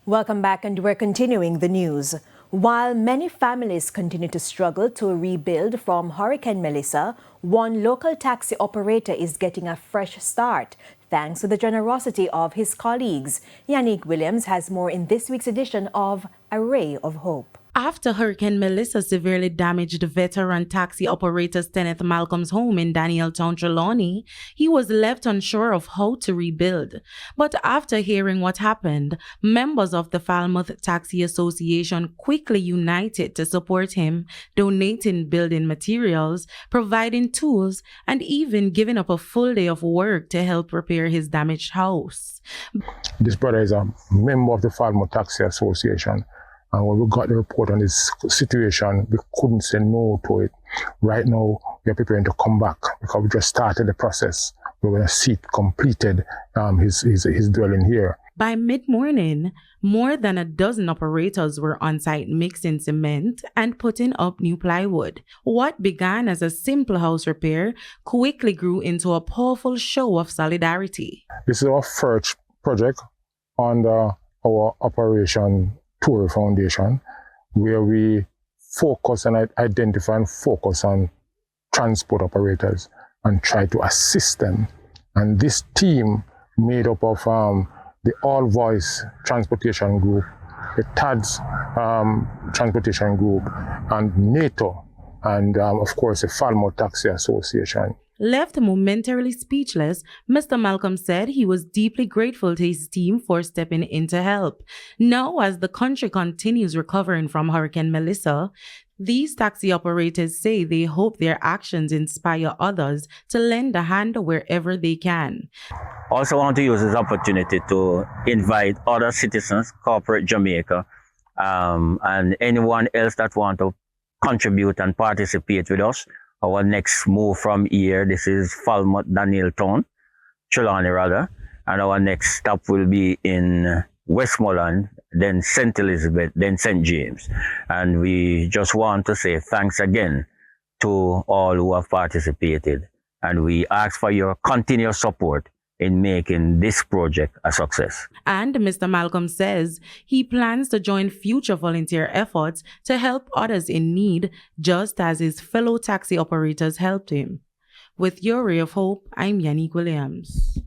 Welcome back, and we're continuing the news. While many families continue to struggle to rebuild from Hurricane Melissa, one local taxi operator is getting a fresh start thanks to the generosity of his colleagues. Yannick Williams has more in this week's edition of A Ray of Hope. After Hurricane Melissa severely damaged veteran taxi operator Kenneth Malcolm's home in Danieltown, Trelawney, he was left unsure of how to rebuild. But after hearing what happened, members of the Falmouth Taxi Association quickly united to support him, donating building materials, providing tools, and even giving up a full day of work to help repair his damaged house. This brother is a member of the Falmouth Taxi Association. And when we got the report on this situation, we couldn't say no to it. Right now, we are preparing to come back because we just started the process. We're going to see it completed, his dwelling here. By mid-morning, more than a dozen operators were on site mixing cement and putting up new plywood. What began as a simple house repair quickly grew into a powerful show of solidarity. This is our first project under our Operation Tour Foundation, where we focus and identify and focus on transport operators and try to assist them. And this team made up of the All Voice Transportation Group, the TADS Transportation Group, and NATO, and of course the Falmouth Taxi Association. Left momentarily speechless, Mr. Malcolm said he was deeply grateful to his team for stepping in to help. Now, as the country continues recovering from Hurricane Melissa, these taxi operators say they hope their actions inspire others to lend a hand wherever they can. Also want to use this opportunity to invite other citizens, corporate Jamaica, and anyone else that want to contribute and participate with us. Our next move from here, this is Falmouth, Danieltown, Trelawney rather, and our next stop will be in Westmoreland, then St. Elizabeth, then St. James. And we just want to say thanks again to all who have participated, and we ask for your continuous support in making this project a success. And Mr. Malcolm says he plans to join future volunteer efforts to help others in need, just as his fellow taxi operators helped him. With your Ray of Hope, I'm Yannick Williams.